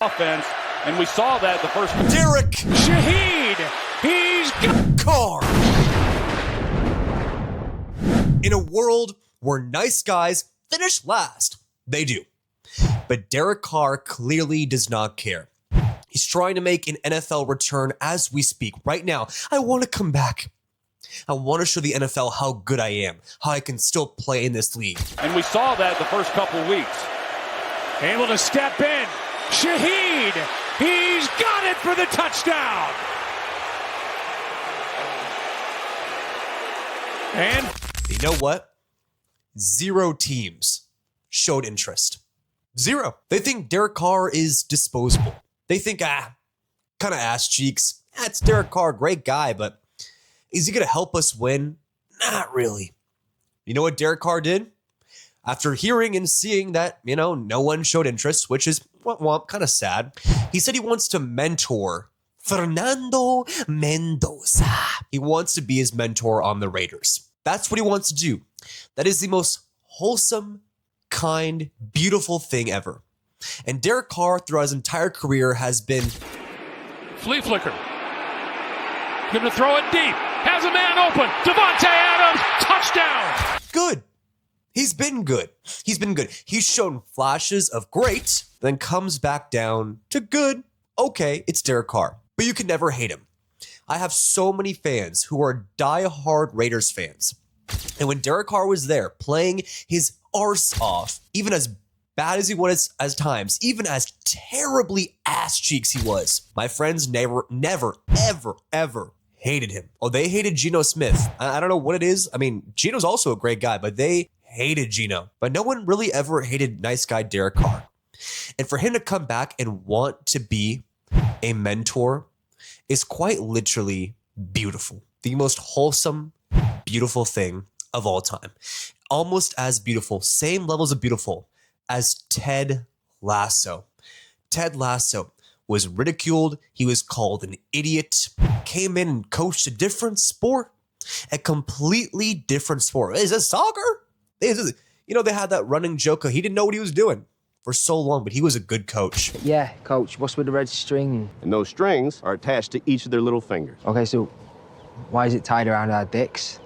offense, and we saw that the first. Derek Shaheed, he's got Carr. In a world where nice guys finish last, they do. But Derek Carr clearly does not care. He's trying to make an NFL return as we speak. Right now, I want to come back. I want to show the NFL how good I am, how I can still play in this league. And we saw that the first couple weeks. able to step in. Shaheed, he's got it for the touchdown. And you know what? 0 teams showed interest. 0. They think Derek Carr is disposable. They think, kind of ass cheeks. That's Derek Carr, great guy, but is he going to help us win? Not really. You know what Derek Carr did? After hearing and seeing that, no one showed interest, which is, kind of sad, he said he wants to mentor Fernando Mendoza. He wants to be his mentor on the Raiders. That's what he wants to do. That is the most wholesome, kind, beautiful thing ever. And Derek Carr, throughout his entire career, has been... flea flicker. Going to throw it deep. Has a man open. Devontae Adams, touchdown. Good. He's been good. He's been good. He's shown flashes of great, then comes back down to good. Okay, it's Derek Carr. But you can never hate him. I have so many fans who are die-hard Raiders fans. And when Derek Carr was there playing his arse off, even as bad as he was at times, even as terribly ass cheeks he was, my friends never, ever hated him. Oh, they hated Geno Smith. I don't know what it is. I mean, Geno's also a great guy, but they hated Geno. But no one really ever hated nice guy Derek Carr. And for him to come back and want to be a mentor is quite literally beautiful. The most wholesome, beautiful thing of all time. Almost as beautiful, same levels of beautiful as Ted Lasso. Ted Lasso was ridiculed. He was called an idiot. Came in and coached a different sport. A completely different sport. Is it soccer? They had that running joke. He didn't know what he was doing for so long, but he was a good coach. Yeah, coach, what's with the red string? And those strings are attached to each of their little fingers. Okay, so why is it tied around our dicks?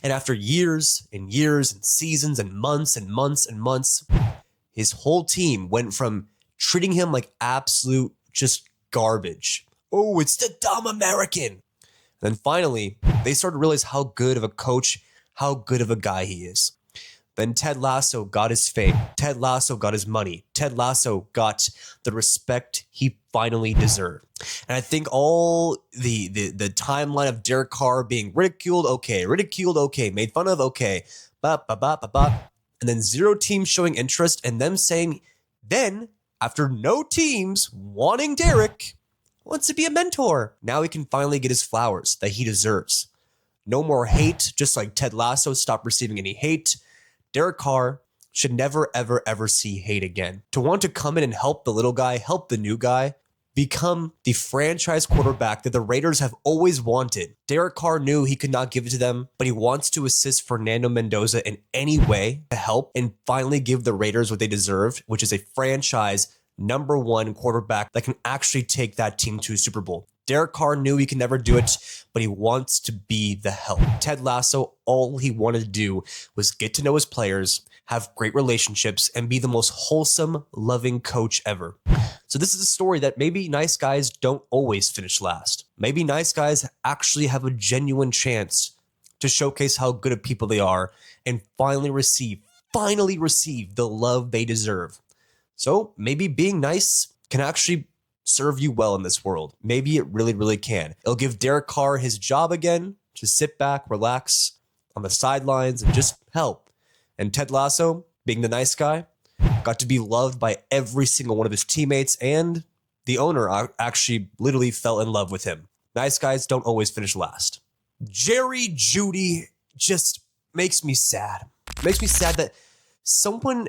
And after years and years and seasons and months and months and months, his whole team went from treating him like absolute just garbage. Oh, it's the dumb American. And then finally, they started to realize how good of a coach, how good of a guy he is. Then Ted Lasso got his fame. Ted Lasso got his money. Ted Lasso got the respect he finally deserved. And I think all the timeline of Derek Carr being ridiculed, okay, made fun of, okay, and then 0 teams showing interest, and them saying, then, after no teams wanting Derek, wants to be a mentor. Now he can finally get his flowers that he deserves. No more hate, just like Ted Lasso stopped receiving any hate. Derek Carr should never, ever see hate again. To want to come in and help the little guy, help the new guy, become the franchise quarterback that the Raiders have always wanted. Derek Carr knew he could not give it to them, but he wants to assist Fernando Mendoza in any way to help and finally give the Raiders what they deserve, which is a franchise #1 quarterback that can actually take that team to a Super Bowl. Derek Carr knew he could never do it, but he wants to be the help. Ted Lasso, all he wanted to do was get to know his players, have great relationships, and be the most wholesome, loving coach ever. So this is a story that maybe nice guys don't always finish last. Maybe nice guys actually have a genuine chance to showcase how good of people they are and finally receive the love they deserve. So maybe being nice can actually serve you well in this world. Maybe it really, really can. It'll give Derek Carr his job again to sit back, relax on the sidelines, and just help. And Ted Lasso, being the nice guy, got to be loved by every single one of his teammates, and the owner actually literally fell in love with him. Nice guys don't always finish last. Jeudy just makes me sad. Makes me sad that someone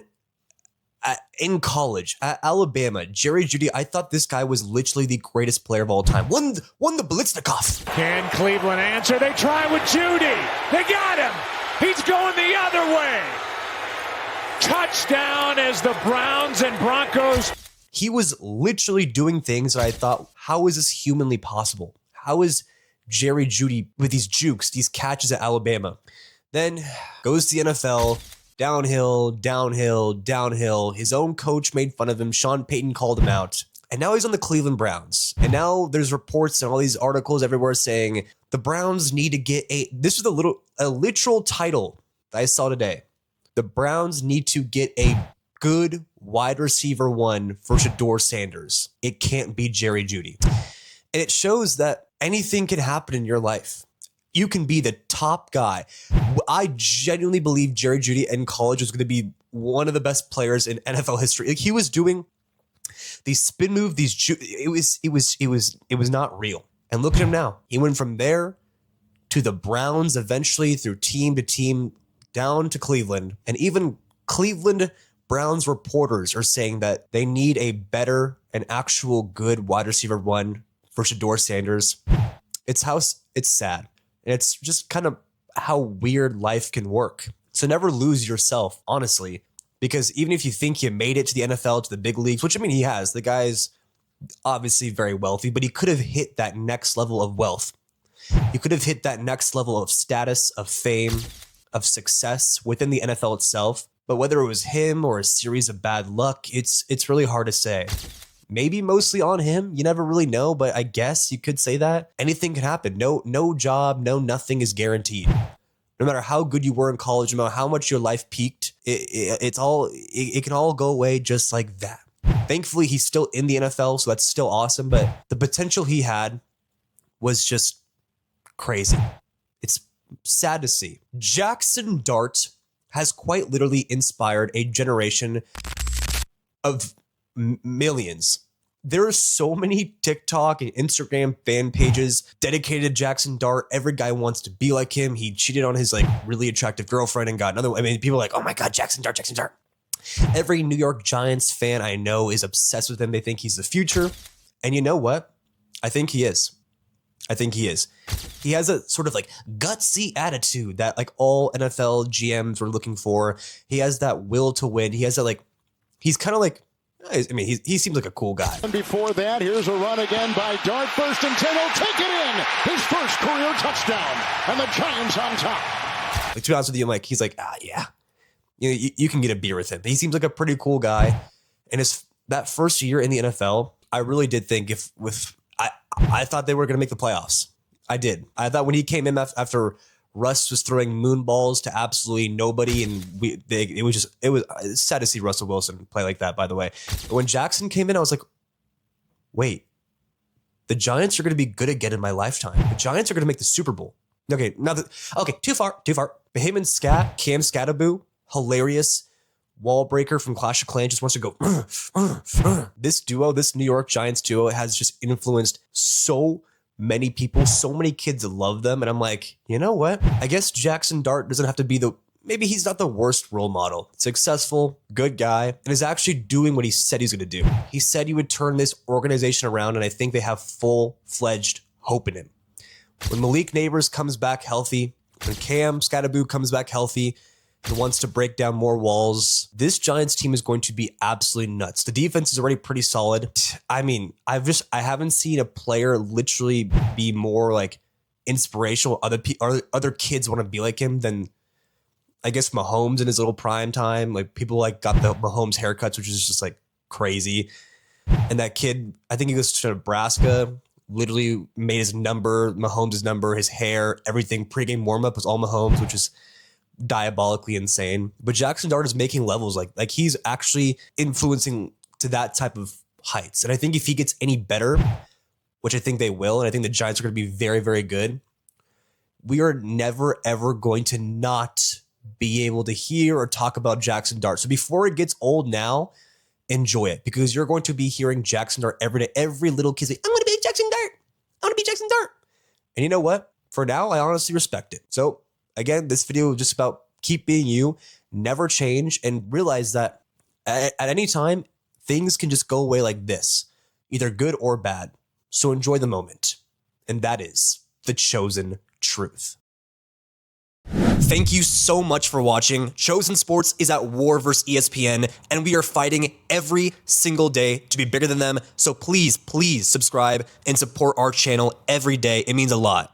in college at Alabama, Jeudy, I thought this guy was literally the greatest player of all time. Won the Blitzkrieg. Can Cleveland answer? They try with Jeudy. They got him. He's going the other way. Touchdown as the Browns and Broncos He was literally doing things that I thought, how is this humanly possible? How is Jerry Jeudy with these jukes, these catches at Alabama? Then goes to the NFL, downhill, downhill, downhill. His own coach made fun of him. Sean Payton called him out. And now he's on the Cleveland Browns. And now there's reports and all these articles everywhere saying the Browns need to get this is a literal title that I saw today. The Browns need to get a good wide receiver one for Shedeur Sanders. It can't be Jerry Jeudy. And it shows that anything can happen in your life. You can be the top guy. I genuinely believe Jerry Jeudy in college was going to be one of the best players in NFL history. Like, he was doing these spin move, it was not real. And look at him now. He went from there to the Browns, eventually through team to team, down to Cleveland. And even Cleveland Browns reporters are saying that they need a better, an actual good wide receiver one for Shedeur Sanders. It's sad. And it's just kind of how weird life can work. So never lose yourself, honestly. Because even if you think you made it to the NFL, to the big leagues, which I mean, he has, the guy's obviously very wealthy, but he could have hit that next level of wealth. He could have hit that next level of status, of fame, of success within the NFL itself. But whether it was him or a series of bad luck, it's really hard to say. Maybe mostly on him. You never really know, but I guess you could say that. Anything can happen. No job, nothing is guaranteed. No matter how good you were in college, no matter how much your life peaked, it can all go away just like that. Thankfully, he's still in the NFL, so that's still awesome. But the potential he had was just crazy. It's sad to see. Jaxson Dart has quite literally inspired a generation of millions. There are so many TikTok and Instagram fan pages dedicated to Jaxson Dart. Every guy wants to be like him. He cheated on his really attractive girlfriend and got another. I mean, people are like, oh my God, Jaxson Dart, Jaxson Dart. Every New York Giants fan I know is obsessed with him. They think he's the future. And you know what? I think he is. He has a sort of gutsy attitude that all NFL GMs were looking for. He has that will to win. He has that he's kind of he seems like a cool guy. And before that, here's a run again by Dart. 1st and 10, he'll take it in. His first career touchdown. And the Giants on top. To be honest with you, he's yeah. You can get a beer with him. He seems like a pretty cool guy. And that first year in the NFL, I really did think I thought they were going to make the playoffs. I did. I thought when he came in after Russ was throwing moon balls to absolutely nobody, and it was sad to see Russell Wilson play like that, by the way. But when Jaxson came in, I was like, wait, the Giants are going to be good again in my lifetime. The Giants are going to make the Super Bowl. Okay, too far. But him and Cam Scataboo, hilarious wall breaker from Clash of Clans, just wants to go. This duo, this New York Giants duo, has just influenced so many people, so many kids love them. And I'm like, you know what? I guess Jaxson Dart doesn't have to be maybe he's not the worst role model. Successful, good guy, and is actually doing what he said he's going to do. He said he would turn this organization around, and I think they have full-fledged hope in him. When Malik Neighbors comes back healthy, when Cam Scataboo comes back healthy and wants to break down more walls, this Giants team is going to be absolutely nuts. The defense is already pretty solid. I mean, I haven't seen a player literally be more inspirational. Other kids want to be like him than, I guess, Mahomes in his little prime time. People got the Mahomes haircuts, which is just crazy. And that kid, I think he goes to Nebraska, literally made his number, Mahomes' number, his hair, everything. Pre-game warm-up was all Mahomes, which is diabolically insane. But Jaxson Dart is making levels he's actually influencing to that type of heights. And I think if he gets any better, which I think they will, and I think the Giants are going to be very, very good, we are never, ever going to not be able to hear or talk about Jaxson Dart. So before it gets old now, enjoy it, because you're going to be hearing Jaxson Dart every day. Every little kid's like, I'm going to be Jaxson Dart. I want to be Jaxson Dart. And you know what? For now, I honestly respect it. So again, this video is just about keep being you, never change, and realize that at any time, things can just go away like this, either good or bad. So enjoy the moment. And that is the chosen truth. Thank you so much for watching. Chosen Sports is at war versus ESPN, and we are fighting every single day to be bigger than them. So please, please subscribe and support our channel every day. It means a lot.